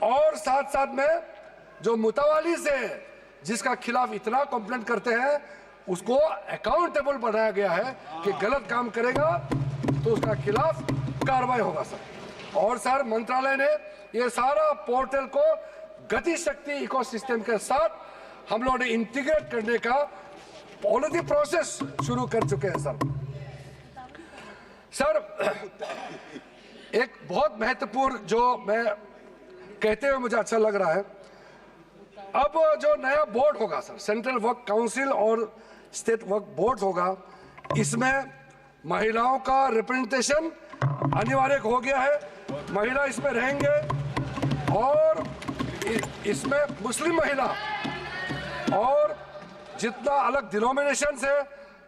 और साथ साथ में जो मुतवाली से जिसका खिलाफ इतना कंप्लेंट करते हैं उसको अकाउंटेबल बनाया गया है कि गलत काम करेगा तो उसका खिलाफ कार्रवाई होगा सर। और सर मंत्रालय ने ये सारा पोर्टल को गति शक्ति इकोसिस्टम के साथ हम लोगों ने इंटीग्रेट करने का पॉलिसी प्रोसेस शुरू कर चुके हैं सर। सर एक बहुत महत्वपूर्ण जो मैं कहते हुए मुझे अच्छा लग रहा है, अब जो नया बोर्ड होगा सर, सेंट्रल वर्क काउंसिल और स्टेट वर्क बोर्ड होगा, इसमें महिलाओं का रिप्रेजेंटेशन अनिवार्य हो गया है। महिला इसमें रहेंगे और इसमें मुस्लिम महिला और जितना अलग डिनोमिनेशन है,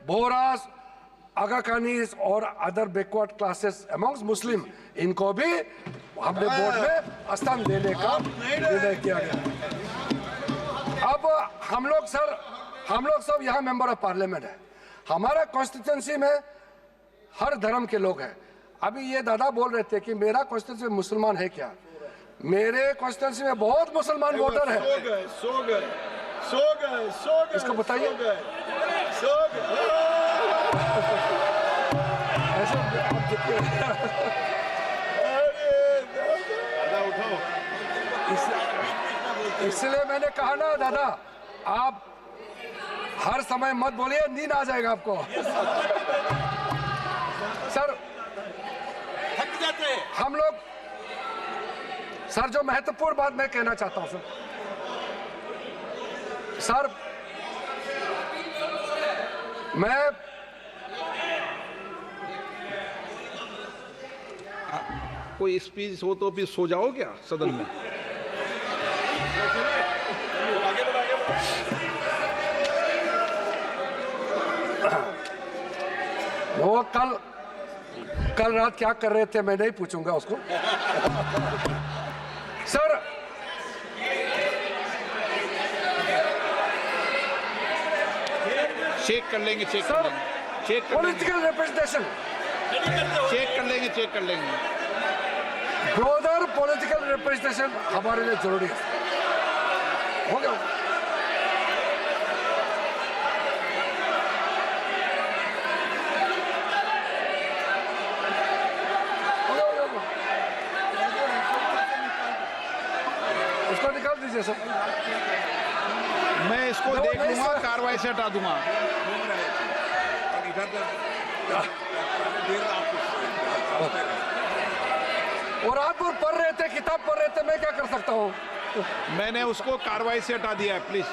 बोहरास, आगा खानीज और अदर बैकवर्ड क्लासेस अमंग्स मुस्लिम, इनको भी हमने बोर्ड में स्थान देने का निर्णय किया गया। अब हम लोग सब यहाँ मेंबर ऑफ पार्लियामेंट है। हमारा कॉन्स्टिट्यूंसी में हर धर्म के लोग हैं। अभी ये दादा बोल रहे थे कि मेरा कॉन्स्टिट्यूंसी मुसलमान है क्या? मेरे कॉन्स्टिट्यूंसी में बहुत मुसलमान वोटर है। इसको बताइए। इसलिए मैंने कहा ना दादा, आप हर समय मत बोलिए, नींद आ जाएगा आपको। सर थक जाते हैं हम लोग। सर जो महत्वपूर्ण बात मैं कहना चाहता हूं सर, मैं कोई स्पीच हो तो फिर सो जाओ क्या सदन में? वो कल रात क्या कर रहे थे मैं नहीं पूछूंगा उसको। सर चेक कर लेंगे, पॉलिटिकल रिप्रेजेंटेशन चेक कर लेंगे। ब्रोदर पॉलिटिकल रिप्रेजेंटेशन हमारे लिए जरूरी है। हो गया। उसको निकाल दीजिए सर। मैं इसको देख लूंगा, कार्रवाई से हटा दूंगा। और रात भर पढ़ रहे थे, किताब पढ़ रहे थे, मैं क्या कर सकता हूँ? मैंने उसको कार्रवाई से हटा दिया है। प्लीज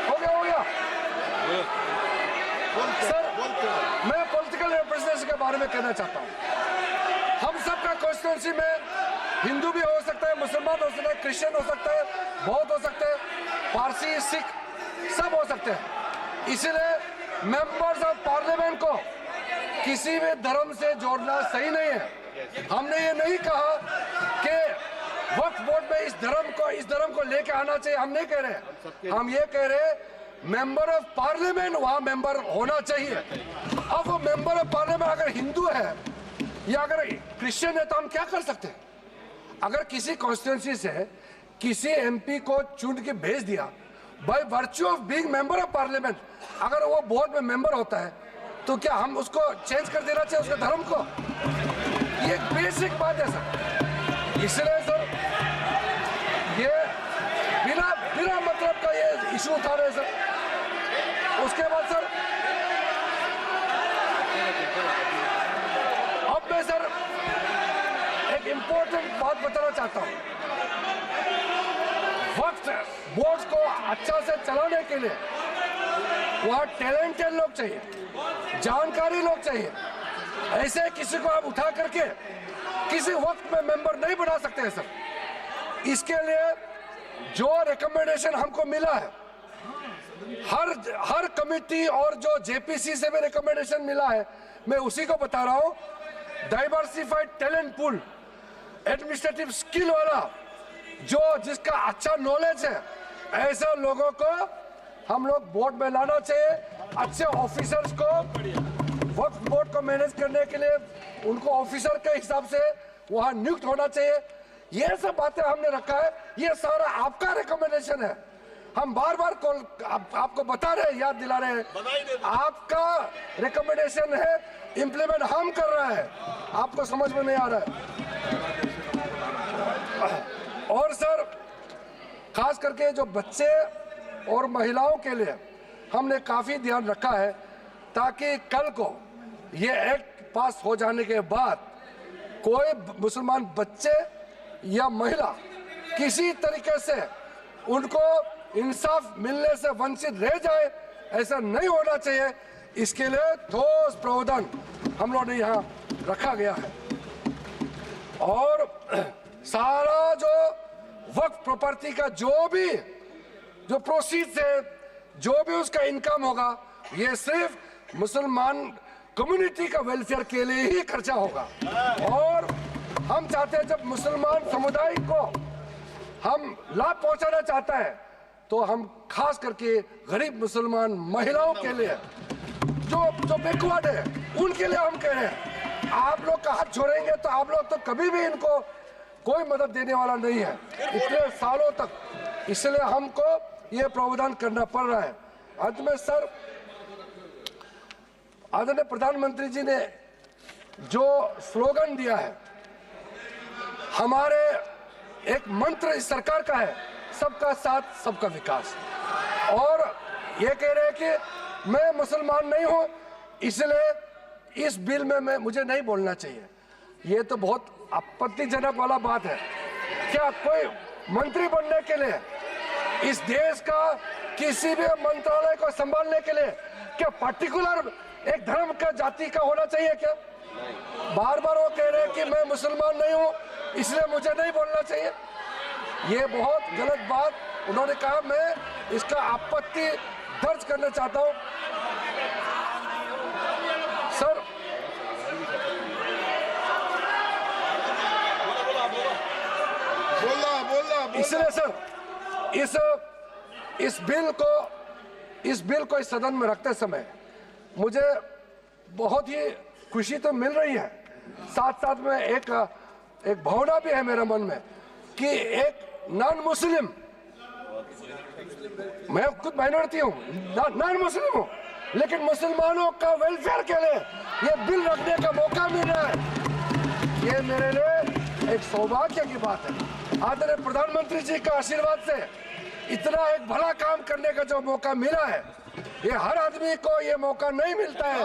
हो गया। सर मैं पॉलिटिकल रिप्रेजेंटेशन के बारे में कहना चाहता हूँ। हम सबका कॉन्स्टिट्यूंसी में हिंदू भी हो सकता है, मुसलमान हो सकता है, क्रिश्चियन हो सकता है, बौद्ध हो सकते हैं, पारसी, सिख सब हो सकते हैं। इसलिए मेंबर्स ऑफ पार्लियामेंट को किसी भी धर्म से जोड़ना सही नहीं है। हमने ये नहीं कहा कि वक्फ बोर्ड में इस धर्म को लेके आना चाहिए, हम नहीं कह रहे। हम ये कह रहे मेंबर ऑफ पार्लियामेंट वहां मेंबर होना चाहिए। अब वो मेंबर ऑफ पार्लियामेंट अगर हिंदू है या अगर क्रिश्चियन है तो हम क्या कर सकते हैं? अगर किसी कॉन्स्टिट्यूंसी से किसी एमपी को चुन के भेज दिया by virtue of being member of parliament, अगर वो बोर्ड में मेंबर होता है तो क्या हम उसको चेंज कर देना चाहिए उसके धर्म को? ये एक बेसिक बात है सर। इसलिए सर ये बिना मतलब का ये इशू उठा रहे सर। उसके बाद सर अब मैं सर एक इंपॉर्टेंट बात बताना चाहता हूं। वक्त बोर्ड को अच्छा से चलाने के लिए वहां टैलेंटेड लोग चाहिए, जानकारी लोग चाहिए। ऐसे किसी को आप उठा करके किसी वक्त में मेंबर नहीं बना सकते हैं सर। इसके लिए जो रिकमेंडेशन हमको मिला है, हर कमिटी और जो जेपीसी से भी रिकमेंडेशन मिला है, मैं उसी को बता रहा हूं। Diversified talent pool, administrative skill वाला, जिसका अच्छा नॉलेज है, ऐसे लोगों को हम लोग बोर्ड में लाना चाहिए अच्छे ऑफिसर्स को वक्फ बोर्ड को मैनेज करने के लिए उनको ऑफिसर के हिसाब से वहां नियुक्त होना चाहिए। ये सब बातें हमने रखा है, ये सारा आपका रिकमेंडेशन है। हम बार बार आपको बता रहे हैं, याद दिला रहे हैं, आपका रिकमेंडेशन है, इंप्लीमेंट हम कर रहे हैं, आपको समझ में नहीं आ रहा है। और सर खास करके जो बच्चे और महिलाओं के लिए हमने काफी ध्यान रखा है, ताकि कल को ये एक्ट पास हो जाने के बाद कोई मुसलमान बच्चे या महिला किसी तरीके से उनको इंसाफ मिलने से वंचित रह जाए, ऐसा नहीं होना चाहिए। इसके लिए ठोस प्रावधान हम लोगों ने यहाँ रखा गया है। और सारा जो वक्फ प्रॉपर्टी का जो प्रोसीड्स है, जो भी उसका इनकम होगा, ये सिर्फ मुसलमान कम्युनिटी का वेलफेयर के लिए ही खर्चा होगा। और हम चाहते हैं जब मुसलमान समुदाय को हम लाभ पहुंचाना चाहता है, तो हम खास करके गरीब मुसलमान महिलाओं के लिए जो बैकवर्ड है, उनके लिए हम कह रहे हैं, आप लोग का हाथ छोड़ेंगे तो आप लोग तो कभी भी इनको कोई मदद देने वाला नहीं है इतने सालों तक। इसलिए हमको ये प्रावधान करना पड़ रहा है। अंत में सर, आदरणीय प्रधानमंत्री जी ने जो स्लोगन दिया है, हमारे एक मंत्र इस सरकार का है, सबका साथ सबका विकास। और ये कह रहे हैं कि मैं मुसलमान नहीं हूं, इसलिए इस बिल में मुझे नहीं बोलना चाहिए। ये तो बहुत आपत्तिजनक वाला बात है। क्या कोई मंत्री बनने के लिए, इस देश का किसी भी मंत्रालय को संभालने के लिए, क्या पर्टिकुलर एक धर्म का जाति का होना चाहिए क्या? बार बार वो कह रहे हैं कि मैं मुसलमान नहीं हूं, इसलिए मुझे नहीं बोलना चाहिए। ये बहुत गलत बात उन्होंने कहा। मैं इसका आपत्ति दर्ज करना चाहता हूं। सर, इसलिए सर इस बिल को इस सदन में रखते समय मुझे बहुत ही खुशी तो मिल रही है, साथ साथ में एक भावना भी है मेरे मन में कि एक नॉन मुस्लिम, मैं खुद माइनॉरिटी हूँ, नॉन मुस्लिम हूँ, लेकिन मुसलमानों का वेलफेयर के लिए ये बिल रखने का मौका मिल रहा है। ये मेरे लिए एक सौभाग्य की बात है। आदरणीय प्रधानमंत्री जी का आशीर्वाद से इतना एक भला काम करने का जो मौका मिला है, ये हर आदमी को ये मौका नहीं मिलता है।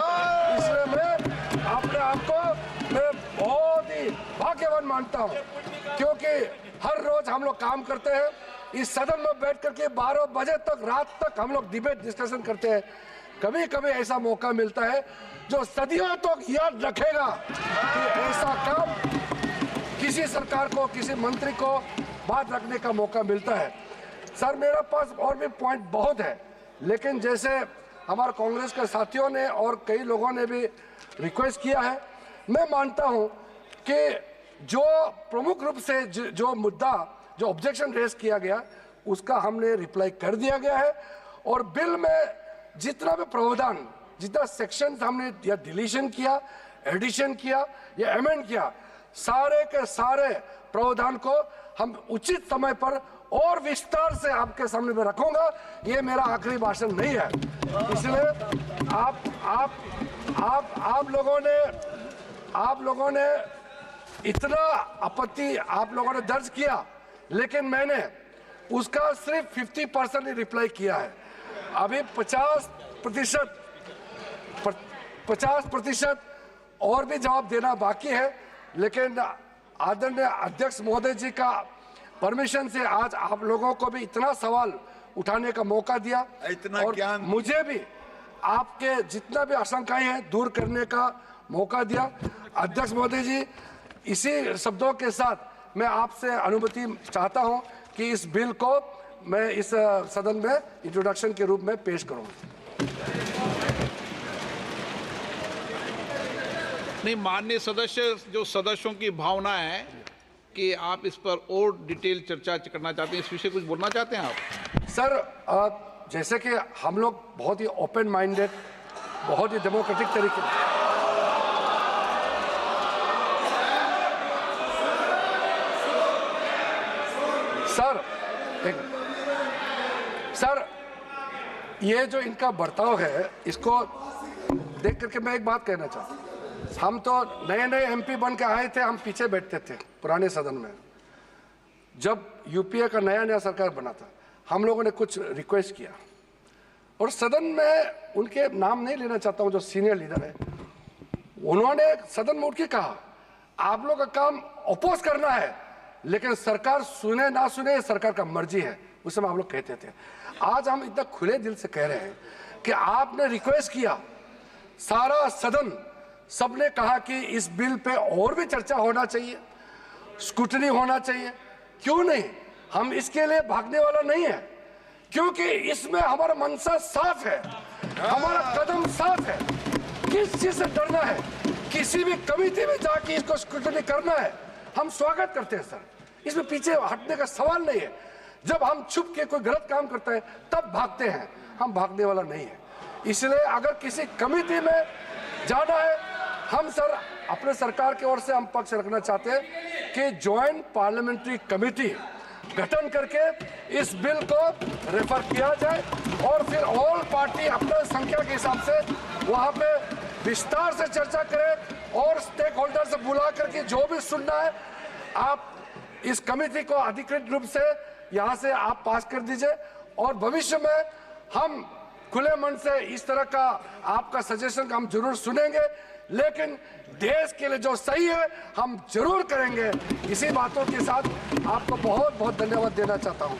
इसलिए मैं अपने आप को मैं बहुत ही भाग्यवान मानता हूँ, क्योंकि हर रोज हम लोग काम करते हैं, इस सदन में बैठ करके 12 बजे तक, रात तक हम लोग डिबेट डिस्कशन करते हैं। कभी कभी ऐसा मौका मिलता है जो सदियों तक याद रखेगा कि ऐसा काम किसी सरकार को, किसी मंत्री को बात रखने का मौका मिलता है। सर, मेरे पास और भी पॉइंट बहुत है, लेकिन जैसे हमारे कांग्रेस के साथियों ने और कई लोगों ने भी रिक्वेस्ट किया है, मैं मानता हूं कि जो प्रमुख रूप से जो मुद्दा, जो ऑब्जेक्शन रेज किया गया, उसका हमने रिप्लाई कर दिया गया है। और बिल में जितना भी प्रावधान, जितना सेक्शन हमने या डिलीशन किया, एडिशन किया या अमेंड किया, सारे के सारे प्रावधान को हम उचित समय पर और विस्तार से आपके सामने में रखूंगा। ये मेरा आखिरी भाषण नहीं है। इसलिए आप लोगों ने इतना आपत्ति आप लोगों ने दर्ज किया, लेकिन मैंने उसका सिर्फ 50% ही रिप्लाई किया है। अभी 50% और भी जवाब देना बाकी है, लेकिन आदरणीय अध्यक्ष महोदय जी का परमिशन से आज आप लोगों को भी इतना सवाल उठाने का मौका दिया, इतना और ज्ञान मुझे भी आपके जितना भी आशंकाएं हैं दूर करने का मौका दिया। अध्यक्ष महोदय जी, इसी शब्दों के साथ मैं आपसे अनुमति चाहता हूं कि इस बिल को मैं इस सदन में इंट्रोडक्शन के रूप में पेश करूं। नहीं, माननीय सदस्य, जो सदस्यों की भावना है कि आप इस पर और डिटेल चर्चा करना चाहते हैं, इस विषय कुछ बोलना चाहते हैं आप? सर, जैसे कि हम लोग बहुत ही ओपन माइंडेड, बहुत ही डेमोक्रेटिक तरीके सर ये जो इनका बर्ताव है, इसको देख करके मैं एक बात कहना चाहता हूँ। हम तो नए नए एमपी बन के आए थे, हम पीछे बैठते थे पुराने सदन में। जब यूपीए का नया सरकार बना था, हम लोगों ने कुछ रिक्वेस्ट किया और सदन में उनके नाम नहीं लेना चाहता हूँ, जो सीनियर लीडर है, उन्होंने सदन में उठ के कहा आप लोग का काम अपोज करना है, लेकिन सरकार सुने ना सुने सरकार का मर्जी है। उस समय आप लोग कहते थे। आज हम इतना खुले दिल से कह रहे हैं कि आपने रिक्वेस्ट किया, सारा सदन सबने कहा कि इस बिल पे और भी चर्चा होना चाहिए, स्क्रूटनी होना चाहिए। क्यों नहीं? हम इसके लिए भागने वाला नहीं है, क्योंकि इसमें हमारा मंशा साफ है, हमारा कदम साफ है। किस चीज से डरना है? किसी भी कमेटी में जाके इसको स्क्रूटनी करना है, हम स्वागत करते हैं सर, इसमें पीछे हटने का सवाल नहीं है। जब हम छुप के कोई गलत काम करता है तब भागते हैं, हम भागने वाला नहीं है। इसलिए अगर किसी कमेटी में जाना है, हम सर अपने सरकार की ओर से हम पक्ष रखना चाहते हैं कि ज्वाइंट पार्लियामेंट्री कमेटी गठन करके इस बिल को रेफर किया जाए और फिर ऑल पार्टी अपने संख्या के हिसाब से वहां पे विस्तार से चर्चा करें और स्टेक होल्डर से बुला करके जो भी सुनना है आप इस कमेटी को अधिकृत रूप से यहाँ से आप पास कर दीजिए। और भविष्य में हम खुले मन से इस तरह का आपका सजेशन हम जरूर सुनेंगे, लेकिन देश के लिए जो सही है हम जरूर करेंगे। इसी बातों के साथ आपको बहुत बहुत धन्यवाद देना चाहता हूँ।